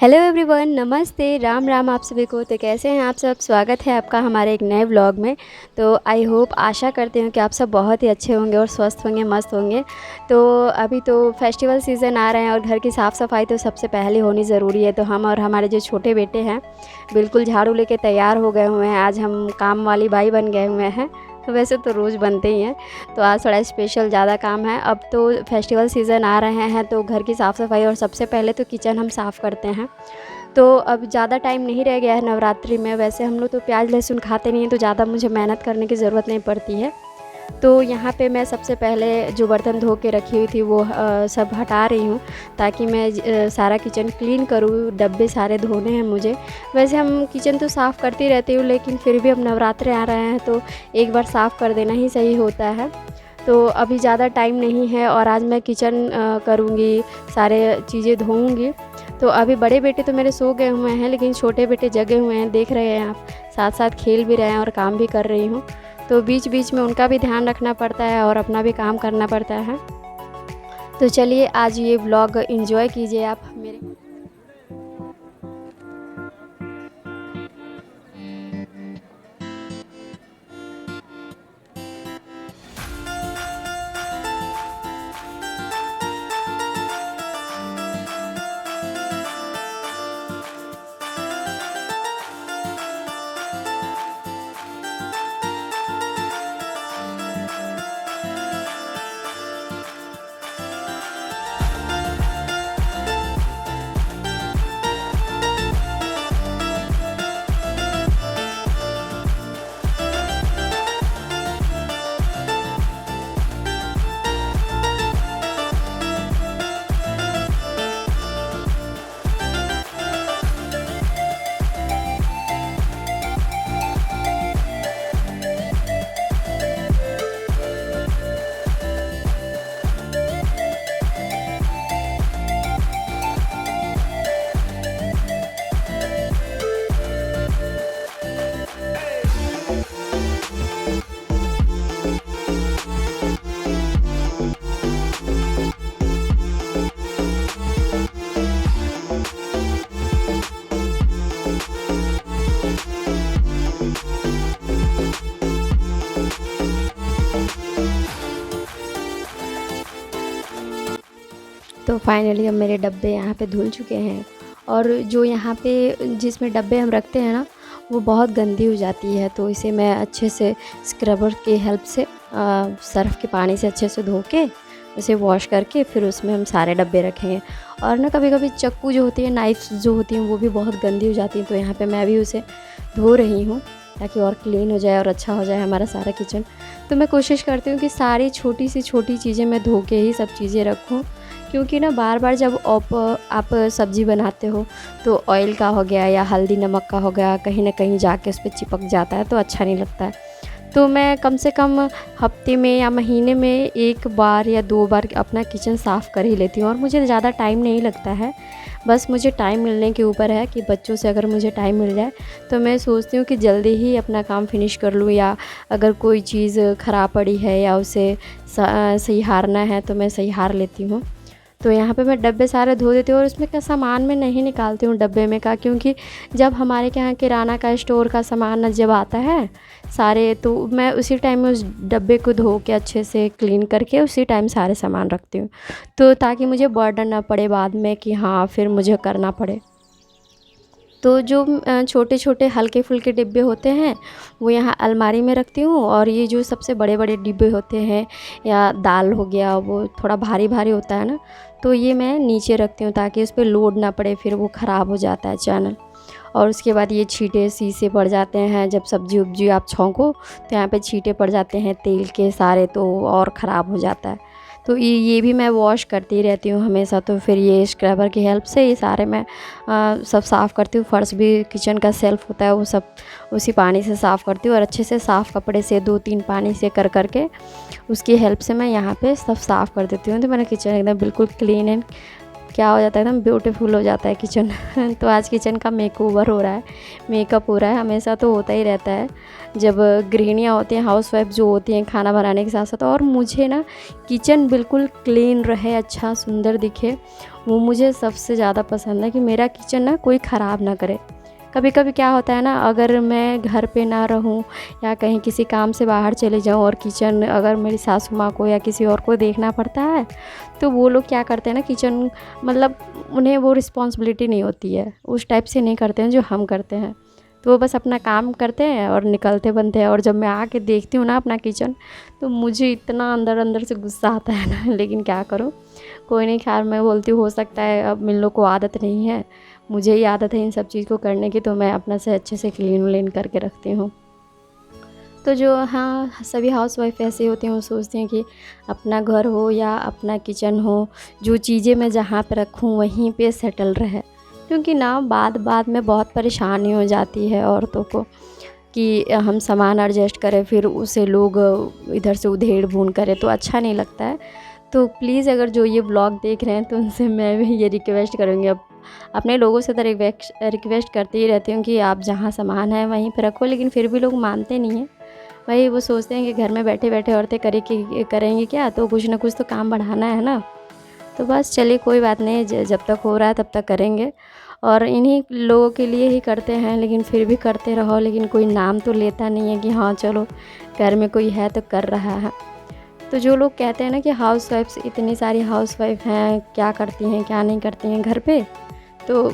Hello everyone, नमस्ते, राम राम आप सभी को। तो कैसे हैं आप सब? स्वागत है आपका हमारे एक नए व्लॉग में। तो आई होप, आशा करते हैं कि आप सब बहुत ही अच्छे होंगे और स्वस्थ होंगे, मस्त होंगे। तो अभी तो फेस्टिवल सीज़न आ रहे हैं और घर की साफ़ सफाई तो सबसे पहले होनी ज़रूरी है। तो हम और हमारे जो छोटे बेटे हैं बिल्कुल झाड़ू लेके तैयार हो गए हुए हैं। आज हम काम वाली बाई बन गए हुए हैं। तो वैसे तो रोज़ बनते ही हैं, तो आज थोड़ा स्पेशल ज़्यादा काम है। अब तो फेस्टिवल सीज़न आ रहे हैं तो घर की साफ़ सफाई और सबसे पहले तो किचन हम साफ़ करते हैं। तो अब ज़्यादा टाइम नहीं रह गया है नवरात्रि में। वैसे हम लोग तो प्याज लहसुन खाते नहीं हैं, तो ज़्यादा मुझे मेहनत करने की ज़रूरत नहीं पड़ती है। तो यहाँ पे मैं सबसे पहले जो बर्तन धो के रखी हुई थी वो सब हटा रही हूँ, ताकि मैं सारा किचन क्लीन करूँ। डब्बे सारे धोने हैं मुझे। वैसे हम किचन तो साफ़ करती रहती हूँ, लेकिन फिर भी अब नवरात्रे आ रहे हैं तो एक बार साफ़ कर देना ही सही होता है। तो अभी ज़्यादा टाइम नहीं है और आज मैं किचन करूँगी, सारे चीज़ें धोऊँगी। तो अभी बड़े बेटे तो मेरे सो गए हुए हैं, लेकिन छोटे बेटे जगे हुए हैं, देख रहे हैं आप। साथ साथ खेल भी रहे हैं और काम भी कर रही हूँ। तो बीच बीच में उनका भी ध्यान रखना पड़ता है और अपना भी काम करना पड़ता है। तो चलिए आज ये व्लॉग एंजॉय कीजिए आप मेरे। तो फाइनली अब मेरे डब्बे यहाँ पे धुल चुके हैं। और जो यहाँ पे जिसमें डब्बे हम रखते हैं ना, वो बहुत गंदी हो जाती है। तो इसे मैं अच्छे से स्क्रबर की हेल्प से सर्फ़ के पानी से अच्छे से धो के उसे वॉश करके फिर उसमें हम सारे डब्बे रखेंगे। और ना कभी कभी चक्कू जो होती है, नाइफ़्स जो होती हैं, वो भी बहुत गंदी हो जाती हैं। तो यहाँ पे मैं भी उसे धो रही हूँ ताकि और क्लीन हो जाए और अच्छा हो जाए हमारा सारा किचन। तो मैं कोशिश करती हूँ कि सारी छोटी सी छोटी चीज़ें मैं धो के ही सब चीज़ें रखूँ, क्योंकि ना बार बार जब आप सब्ज़ी बनाते हो तो ऑयल का हो गया या हल्दी नमक का हो गया, कहीं ना कहीं जाके उस पर चिपक जाता है तो अच्छा नहीं लगता है। तो मैं कम से कम हफ्ते में या महीने में एक बार या दो बार अपना किचन साफ़ कर ही लेती हूँ। और मुझे ज़्यादा टाइम नहीं लगता है, बस मुझे टाइम मिलने के ऊपर है कि बच्चों से अगर मुझे टाइम मिल जाए तो मैं सोचती हूँ कि जल्दी ही अपना काम फिनिश कर लूँ। या अगर कोई चीज़ ख़राब पड़ी है या उसे सहारना है तो मैं सहार लेती हूँ। तो यहाँ पे मैं डब्बे सारे धो देती हूँ और उसमें का सामान मैं नहीं निकालती हूँ डब्बे में का, क्योंकि जब हमारे के यहाँ किराना का स्टोर का सामान जब आता है सारे, तो मैं उसी टाइम में उस डब्बे को धो के अच्छे से क्लीन करके उसी टाइम सारे सामान रखती हूँ। तो ताकि मुझे बर्डन ना पड़े बाद में कि हाँ फिर मुझे करना पड़े। तो जो छोटे छोटे हल्के फुल्के डिब्बे होते हैं वो यहाँ अलमारी में रखती हूँ। और ये जो सबसे बड़े बड़े डिब्बे होते हैं या दाल हो गया, वो थोड़ा भारी भारी होता है ना, तो ये मैं नीचे रखती हूँ ताकि उस पर लोड ना पड़े, फिर वो ख़राब हो जाता है चैनल। और उसके बाद ये छींटे शीशे पड़ जाते हैं जब सब्जी उब्जी आप छौंको, तो यहाँ पे छींटे पड़ जाते हैं तेल के सारे, तो और ख़राब हो जाता है। तो ये भी मैं वॉश करती रहती हूँ हमेशा। तो फिर ये स्क्रबर की हेल्प से ये सारे मैं सब साफ़ करती हूँ। फ़र्श भी, किचन का सेल्फ़ होता है वो सब उसी पानी से साफ़ करती हूँ। और अच्छे से साफ़ कपड़े से 2-3 पानी से कर करके उसकी हेल्प से मैं यहाँ पे सब साफ़ कर देती हूँ। तो मेरा किचन एकदम बिल्कुल क्लीन एंड क्या हो जाता है एकदम ब्यूटीफुल हो जाता है किचन। तो आज किचन का मेकओवर हो रहा है, मेकअप हो रहा है। हमेशा तो होता ही रहता है जब गृहिणियाँ होती हैं, हाउसवाइफ जो होती हैं खाना बनाने के साथ साथ। और मुझे ना किचन बिल्कुल क्लीन रहे, अच्छा सुंदर दिखे, वो मुझे सबसे ज़्यादा पसंद है कि मेरा किचन ना कोई ख़राब ना करे। कभी कभी क्या होता है ना, अगर मैं घर पे ना रहूं या कहीं किसी काम से बाहर चले जाऊं और किचन अगर मेरी सासू माँ को या किसी और को देखना पड़ता है, तो वो लोग क्या करते हैं ना, किचन मतलब उन्हें वो रिस्पॉन्सिबिलिटी नहीं होती है, उस टाइप से नहीं करते हैं जो हम करते हैं। तो वो बस अपना काम करते हैं और निकलते बनते हैं। और जब मैं आके देखती हूँ ना अपना किचन, तो मुझे इतना अंदर अंदर से गुस्सा आता है ना, लेकिन क्या करूँ, कोई नहीं। खैर मैं बोलती हूँ हो सकता है अब इन लोग को आदत नहीं है, मुझे ही आदत है इन सब चीज़ को करने की, तो मैं अपना से अच्छे से क्लीन व्लीन करके रखती हूँ। तो जो हाँ सभी हाउसवाइफ ऐसे होती हैं, वो सोचती हैं कि अपना घर हो या अपना किचन हो, जो चीज़ें मैं जहाँ पे रखूँ वहीं पे सेटल रहे। क्योंकि ना बाद में बहुत परेशानी हो जाती है औरतों को कि हम सामान एडजस्ट करें, फिर उसे लोग इधर से उधेड़ बून करें, तो अच्छा नहीं लगता है। तो प्लीज़ अगर जो ये ब्लॉग देख रहे हैं, तो उनसे मैं भी ये रिक्वेस्ट करूँगी, अब अपने लोगों से तो रिक्वेस्ट करती ही रहती हूँ कि आप जहाँ सामान है वहीं पे रखो, लेकिन फिर भी लोग मानते नहीं हैं। वही वो सोचते हैं कि घर में बैठे बैठे औरतें करेंगी क्या, तो कुछ ना कुछ तो काम बढ़ाना है ना। तो बस चलिए कोई बात नहीं, जब तक हो रहा है तब तक करेंगे, और इन्हीं लोगों के लिए ही करते हैं, लेकिन फिर भी करते रहो। लेकिन कोई नाम तो लेता नहीं है कि हाँ चलो घर में कोई है तो कर रहा है। तो जो लोग कहते हैं ना कि हाउसवाइफ्स, इतनी सारी हाउसवाइफ हैं, क्या करती हैं क्या नहीं करती हैं घर पे, तो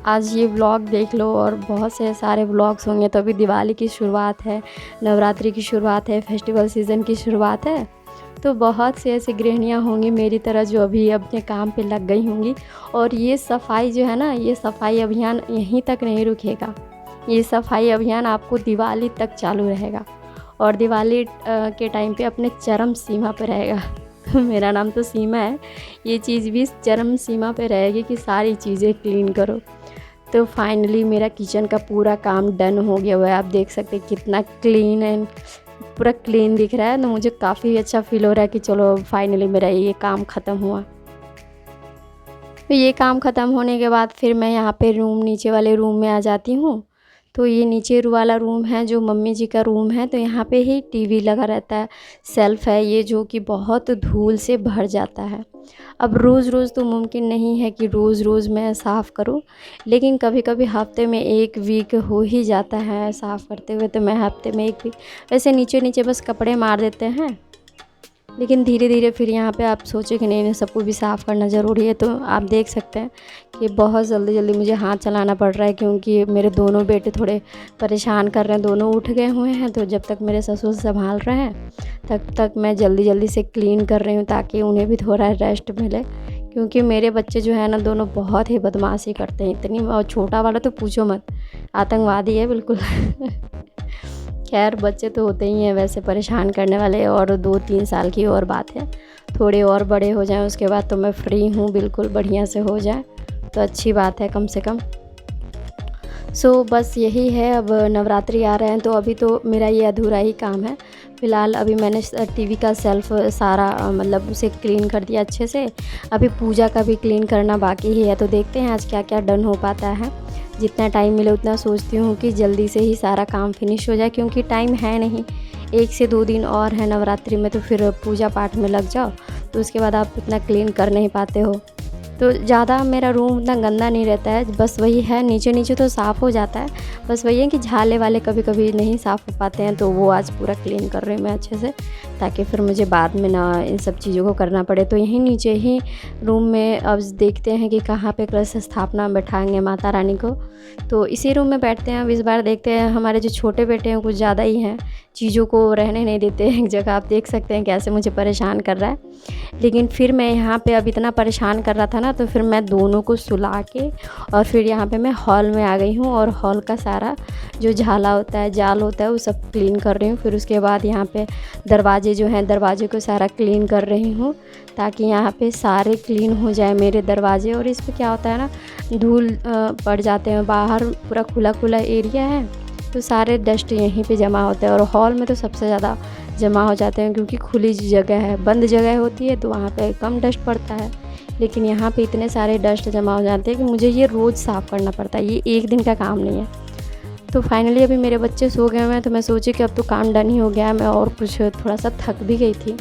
आज ये व्लॉग देख लो, और बहुत से सारे व्लॉग्स होंगे। तो अभी दिवाली की शुरुआत है, नवरात्रि की शुरुआत है, फेस्टिवल सीज़न की शुरुआत है। तो बहुत से ऐसी गृहिणियाँ होंगी मेरी तरह जो अभी अपने काम पे लग गई होंगी। और ये सफाई जो है ना, ये सफाई अभियान यहीं तक नहीं रुकेगा, ये सफाई अभियान आपको दिवाली तक चालू रहेगा, और दिवाली के टाइम पे अपने चरम सीमा पे रहेगा। तो मेरा नाम तो सीमा है, ये चीज़ भी चरम सीमा पे रहेगी कि सारी चीज़ें क्लीन करो। तो फाइनली मेरा किचन का पूरा काम डन हो गया हुआ है। आप देख सकते हैं कितना क्लीन एंड पूरा क्लीन दिख रहा है। तो मुझे काफ़ी अच्छा फील हो रहा है कि चलो फाइनली मेरा ये काम ख़त्म हुआ। तो ये काम ख़त्म होने के बाद फिर मैं यहाँ पे नीचे वाले रूम में आ जाती हूँ। तो ये नीचे वाला रूम है जो मम्मी जी का रूम है, तो यहाँ पे ही टीवी लगा रहता है, सेल्फ़ है ये जो कि बहुत धूल से भर जाता है। अब रोज़ रोज़ तो मुमकिन नहीं है कि रोज़ रोज़ मैं साफ़ करूँ, लेकिन कभी कभी हफ़्ते में 1 वीक हो ही जाता है साफ़ करते हुए। तो मैं हफ़्ते में 1 वीक वैसे नीचे नीचे बस कपड़े मार देते हैं, लेकिन धीरे धीरे फिर यहाँ पे आप सोचे कि नहीं नहीं सबको भी साफ़ करना ज़रूरी है। तो आप देख सकते हैं कि बहुत जल्दी जल्दी मुझे हाथ चलाना पड़ रहा है, क्योंकि मेरे दोनों बेटे थोड़े परेशान कर रहे हैं, दोनों उठ गए हुए हैं। तो जब तक मेरे ससुर संभाल रहे हैं तब तक मैं जल्दी जल्दी से क्लीन कर रही हूँ, ताकि उन्हें भी थोड़ा रेस्ट मिले। क्योंकि मेरे बच्चे जो है ना दोनों बहुत ही बदमाशी करते हैं इतनी, और छोटा वाला तो पूछो मत, आतंकवादी है बिल्कुल। खैर बच्चे तो होते ही हैं वैसे परेशान करने वाले, और 2-3 साल की और बात है, थोड़े और बड़े हो जाएं उसके बाद तो मैं फ्री हूँ, बिल्कुल बढ़िया से हो जाए तो अच्छी बात है कम से कम। सो बस यही है। अब नवरात्रि आ रहे हैं, तो अभी तो मेरा ये अधूरा ही काम है। फ़िलहाल अभी मैंने टीवी का सेल्फ़ सारा मतलब उसे क्लीन कर दिया अच्छे से। अभी पूजा का भी क्लीन करना बाकी ही है, तो देखते हैं आज क्या क्या डन हो पाता है। जितना टाइम मिले उतना सोचती हूँ कि जल्दी से ही सारा काम फिनिश हो जाए, क्योंकि टाइम है नहीं, 1 से 2 दिन और है नवरात्रि में, तो फिर पूजा पाठ में लग जाओ तो उसके बाद आप इतना क्लीन कर नहीं पाते हो। तो ज़्यादा मेरा रूम उतना गंदा नहीं रहता है, बस वही है नीचे नीचे तो साफ़ हो जाता है, बस वही है कि झाले वाले कभी कभी नहीं साफ़ हो पाते हैं, तो वो आज पूरा क्लीन कर रही हूँ मैं अच्छे से, ताकि फिर मुझे बाद में ना इन सब चीज़ों को करना पड़े। तो यहीं नीचे ही रूम में अब देखते हैं कि कहाँ पे कलश स्थापना बैठाएंगे माता रानी को, तो इसी रूम में बैठते हैं। अब इस बार देखते हैं, हमारे जो छोटे बेटे हैं कुछ ज़्यादा ही हैं, चीज़ों को रहने नहीं देते हैं एक जगह। आप देख सकते हैं कैसे मुझे परेशान कर रहा है। लेकिन फिर मैं यहाँ पे अब इतना परेशान कर रहा था ना, तो फिर मैं दोनों को सुला के और फिर यहाँ पे मैं हॉल में आ गई हूँ, और हॉल का सारा जो झाला होता है, जाल होता है, वो सब क्लीन कर रही हूँ। फिर उसके बाद यहाँ पे दरवाजे जो हैं, दरवाजे को सारा क्लीन कर रही हूँ, ताकि यहाँ पे सारे क्लीन हो जाए मेरे दरवाजे। और इस पर क्या होता है ना, धूल पड़ जाते हैं, बाहर पूरा खुला खुला एरिया है, तो सारे डस्ट यहीं पे जमा होते हैं। और हॉल में तो सबसे ज़्यादा जमा हो जाते हैं, क्योंकि खुली जगह है, बंद जगह होती है तो वहाँ पे कम डस्ट पड़ता है। लेकिन यहाँ पे इतने सारे डस्ट जमा हो जाते हैं कि मुझे ये रोज़ साफ़ करना पड़ता है, ये एक दिन का काम नहीं है। तो फाइनली अभी मेरे बच्चे सो गए हुए हैं, तो मैं सोची कि अब तो काम डन ही हो गया है। मैं और कुछ थोड़ा सा थक भी गई थी,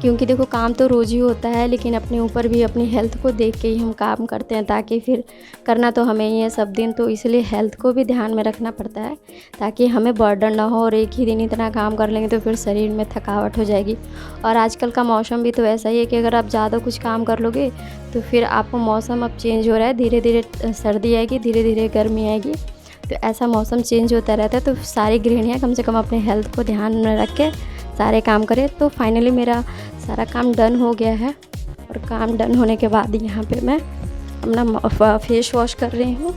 क्योंकि देखो काम तो रोज़ ही होता है, लेकिन अपने ऊपर भी अपनी हेल्थ को देख के ही हम काम करते हैं, ताकि फिर करना तो हमें ही है सब दिन। तो इसलिए हेल्थ को भी ध्यान में रखना पड़ता है, ताकि हमें बर्डन ना हो और एक ही दिन इतना काम कर लेंगे तो फिर शरीर में थकावट हो जाएगी। और आजकल का मौसम भी तो ऐसा ही है कि अगर आप ज़्यादा कुछ काम कर लोगे तो फिर आपको मौसम अब चेंज हो रहा है, धीरे धीरे सर्दी आएगी, धीरे धीरे गर्मी आएगी। तो ऐसा मौसम चेंज होता रहता है, तो सारी गृहिणियाँ कम से कम अपने हेल्थ को ध्यान में रख के सारे काम करें। तो फाइनली मेरा सारा काम डन हो गया है, और काम डन होने के बाद यहाँ पे मैं अपना फेस वॉश कर रही हूँ।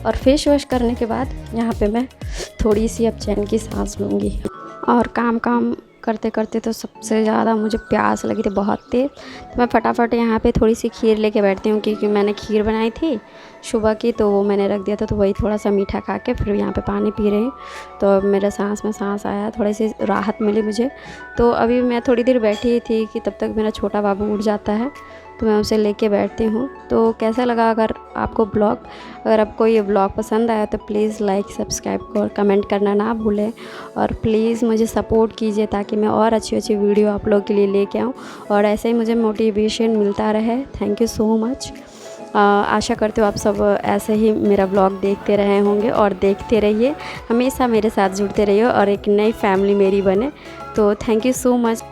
और फेस वॉश करने के बाद यहाँ पे मैं थोड़ी सी अब चैन की सांस लूँगी। और काम करते करते तो सबसे ज़्यादा मुझे प्यास लगी थी बहुत तेज़, तो मैं फटाफट यहाँ पे थोड़ी सी खीर लेके बैठती हूँ, क्योंकि मैंने खीर बनाई थी सुबह की, तो वो मैंने रख दिया था। तो वही थोड़ा सा मीठा खा के फिर यहाँ पे पानी पी रही हूँ। तो अब मेरा सांस में सांस आया, थोड़ी सी राहत मिली मुझे। तो अभी मैं थोड़ी देर बैठी थी कि तब तक मेरा छोटा बाबू उठ जाता है, तो मैं उसे लेके बैठती हूँ। तो कैसा लगा अगर आपको ब्लॉग, अगर आपको ये ब्लॉग पसंद आया तो प्लीज़ लाइक सब्सक्राइब और कमेंट करना ना भूलें। और प्लीज़ मुझे सपोर्ट कीजिए, ताकि मैं और अच्छी अच्छी वीडियो आप लोग के लिए लेके आऊँ, और ऐसे ही मुझे मोटिवेशन मिलता रहे। Thank you so much. आशा करती हूँ आप सब ऐसे ही मेरा ब्लॉग देखते रहे होंगे, और देखते रहिए, हमेशा मेरे साथ जुड़ते रहिए और एक नई फैमिली मेरी बने। तो थैंक यू सो मच।